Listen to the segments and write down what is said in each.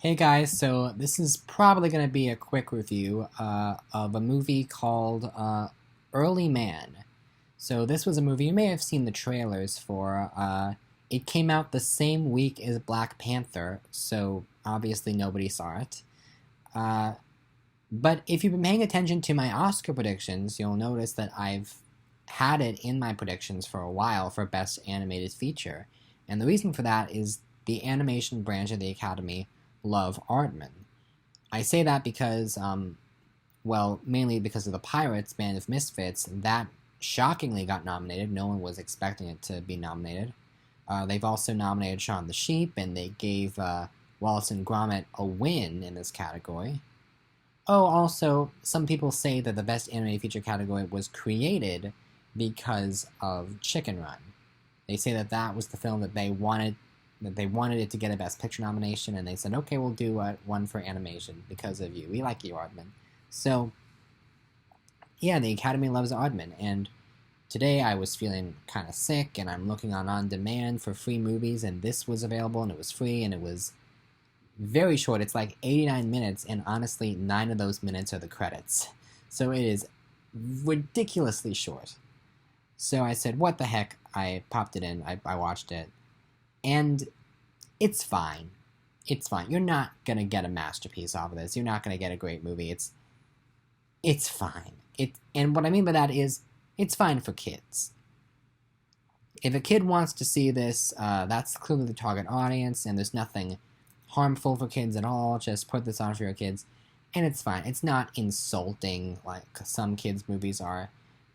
Hey guys, so this is probably going to be a quick review of a movie called Early Man. So this was a movie you may have seen the trailers for. It came out the same week as Black Panther, so obviously nobody saw it. Uh, but if you've been paying attention to my Oscar predictions, you'll notice that I've had it in my predictions for a while for Best Animated Feature. And the reason for that is the animation branch of the Academy love Aardman. I say that because, well, mainly because of the Pirates Band of Misfits, that shockingly got nominated. No one was expecting it to be nominated. They've also nominated Shaun the Sheep, and they gave Wallace and Gromit a win in this category. Oh, also, some people say that the Best Animated Feature category was created because of Chicken Run. They say that that was the film that they wanted it to get a Best Picture nomination, and they said, okay, we'll do one for animation because of you. We like you, Aardman. So, yeah, the Academy loves Aardman, and today I was feeling kind of sick, and I'm looking on demand for free movies, and this was available, and it was free, and it was very short. It's like 89 minutes, and honestly, 9 of those minutes are the credits. So it is ridiculously short. So I said, what the heck? I popped it in, I watched it, and it's fine. It's fine. You're not gonna get a masterpiece off of this. You're not gonna get a great movie. It's fine. And what I mean by that is it's fine for kids. If a kid wants to see this, that's clearly the target audience, and there's nothing harmful for kids at all. Just put this on for your kids, and it's fine. It's not insulting like some kids' movies are.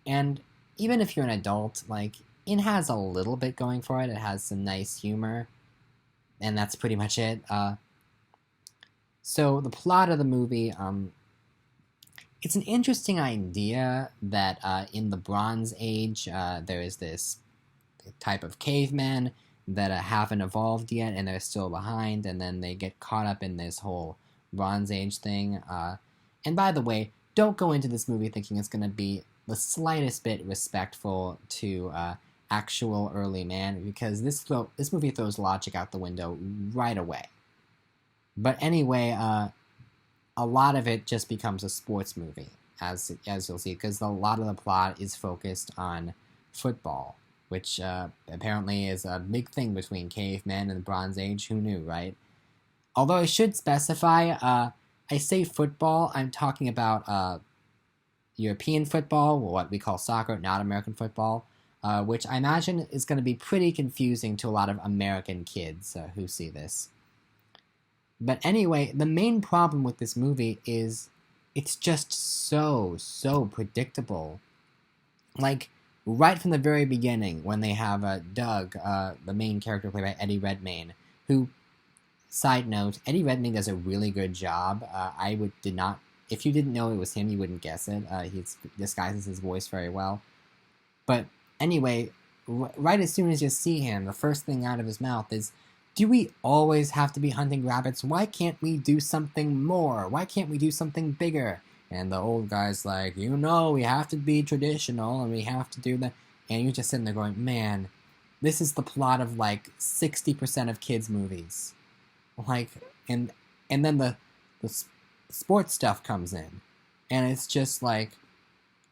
And even if you're an adult, like, it has a little bit going for it. It has some nice humor, and that's pretty much it. So the plot of the movie, it's an interesting idea that in the Bronze Age, there is this type of cavemen that haven't evolved yet, and they're still behind, and then they get caught up in this whole Bronze Age thing. And by the way, don't go into this movie thinking it's going to be the slightest bit respectful to actual early man, because this movie throws logic out the window right away. But anyway, a lot of it just becomes a sports movie, as you'll see, because a lot of the plot is focused on football, which apparently is a big thing between cavemen and the Bronze Age. Who knew, right? Although I should specify, I say football, I'm talking about European football, what we call soccer, not American football, which I imagine is going to be pretty confusing to a lot of American kids who see this. But anyway, the main problem with this movie is it's just so predictable. Like, right from the very beginning, when they have Doug, the main character played by Eddie Redmayne, who, side note, Eddie Redmayne does a really good job. If you didn't know it was him, you wouldn't guess it. He disguises his voice very well. But anyway, right as soon as you see him, the first thing out of his mouth is, do we always have to be hunting rabbits? Why can't we do something more? Why can't we do something bigger? And the old guy's like, we have to be traditional, and we have to do that. And you're just sitting there going, man, this is the plot of like 60% of kids' movies. Like, and then the sports stuff comes in, and it's just like,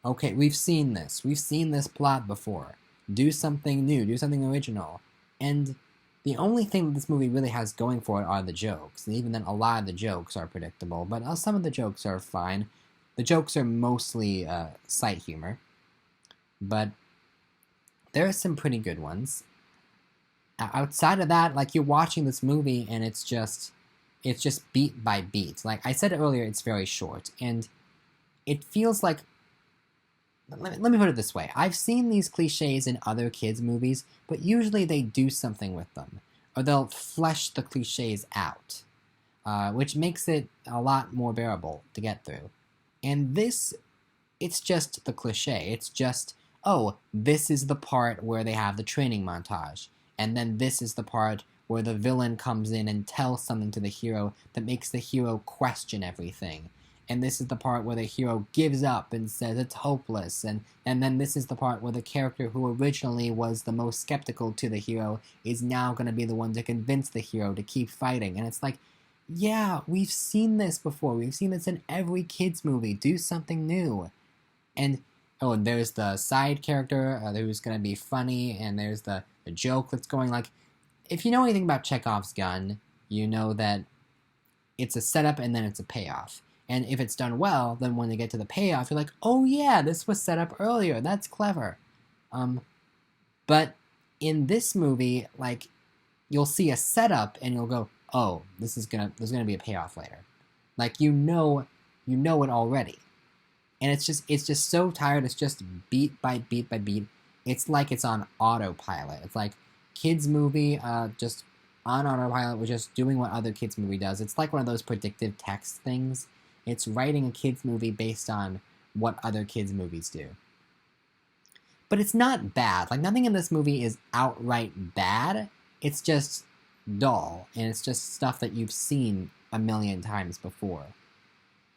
okay, we've seen this plot before. Do something new, do something original. And the only thing that this movie really has going for it are the jokes, and even then a lot of the jokes are predictable, but some of the jokes are fine. The jokes are mostly sight humor, but there are some pretty good ones. Outside of that, like, you're watching this movie and it's just beat by beat. Like I said earlier, it's very short, and it feels like, let me put it this way. I've seen these cliches in other kids' movies, but usually they do something with them, or they'll flesh the cliches out, which makes it a lot more bearable to get through. And this, it's just the cliche. It's just, oh, this is the part where they have the training montage, and then this is the part where the villain comes in and tells something to the hero that makes the hero question everything. And this is the part where the hero gives up and says it's hopeless, and then this is the part where the character who originally was the most skeptical to the hero is now going to be the one to convince the hero to keep fighting. And it's like, Yeah, we've seen this before. We've seen this in every kids movie. Do something new. And oh, and there's the side character who's gonna be funny, and there's the joke that's going like. If you know anything about Chekhov's gun, you know that it's a setup and then it's a payoff. And if it's done well, then when they get to the payoff, you're like, oh yeah, this was set up earlier. That's clever. Um, but in this movie, like you'll see a setup and you'll go, oh, there's gonna be a payoff later. Like you know it already. And it's just so tired. It's just beat by beat by beat. It's like it's on autopilot. It's like kids movie, just on autopilot. We're just doing what other kids movie does. It's like one of those predictive text things. It's writing a kids movie based on what other kids movies do. But it's not bad. Like nothing in this movie is outright bad. It's just dull, and it's just stuff that you've seen a million times before.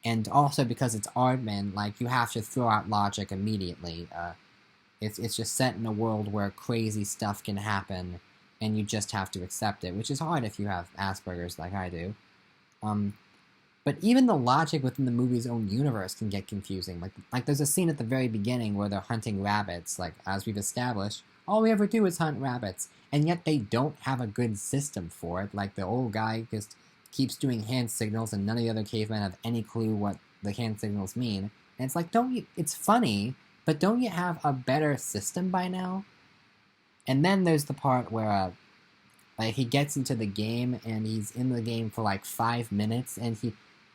And also because it's Aardman, like you have to throw out logic immediately. It's just set in a world where crazy stuff can happen, and you just have to accept it, which is hard if you have Asperger's like I do. Um, but even the logic within the movie's own universe can get confusing. Like there's a scene at the very beginning where they're hunting rabbits. Like as we've established, all we ever do is hunt rabbits, and yet they don't have a good system for it. Like the old guy just keeps doing hand signals, and none of the other cavemen have any clue what the hand signals mean. And it's like, don't you? It's funny, but don't you have a better system by now? And then there's the part where like he gets into the game and he's in the game for like 5 minutes, and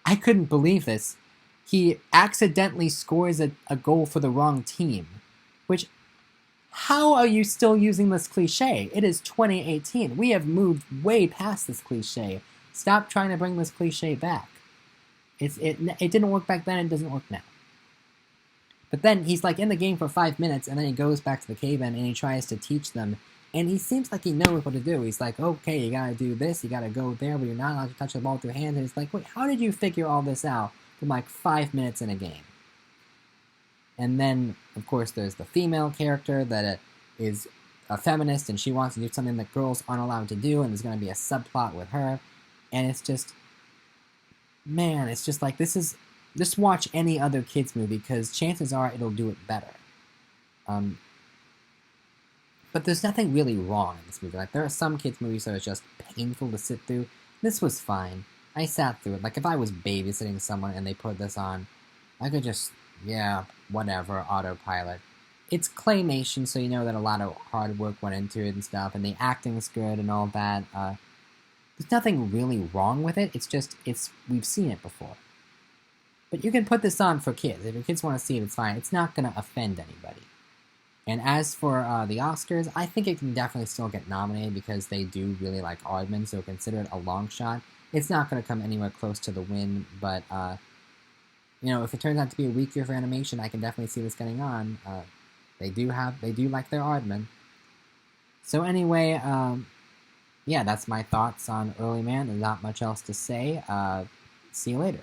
I couldn't believe this. He accidentally scores a goal for the wrong team, which how are you still using this cliche? It is 2018. We have moved way past this cliche. Stop trying to bring this cliche back. It didn't work back then, it doesn't work now. But then he's like in the game for 5 minutes, and then he goes back to the cave-in and he tries to teach them. And he seems like he knows what to do. He's like, okay, you gotta do this, you gotta go there, but you're not allowed to touch the ball with your hands. And it's like, wait, how did you figure all this out from like 5 minutes in a game? And then, of course, there's the female character that is a feminist, and she wants to do something that girls aren't allowed to do, and there's going to be a subplot with her. And it's just, man, it's just like, just watch any other kids movie, because chances are it'll do it better. But there's nothing really wrong in this movie. Like, there are some kids movies that are just painful to sit through. This was fine. I sat through it. Like, if I was babysitting someone and they put this on, I could just, yeah, whatever, autopilot. It's claymation, so you know that a lot of hard work went into it and stuff, and the acting's good and all that. There's nothing really wrong with it. It's just, we've seen it before. But you can put this on for kids. If your kids want to see it, it's fine. It's not going to offend anybody. And as for the Oscars, I think it can definitely still get nominated because they do really like Aardman, so consider it a long shot. It's not going to come anywhere close to the win, but if it turns out to be a weak year for animation, I can definitely see this getting on. They do like their Aardman. So anyway, yeah, that's my thoughts on Early Man. There's not much else to say. See you later.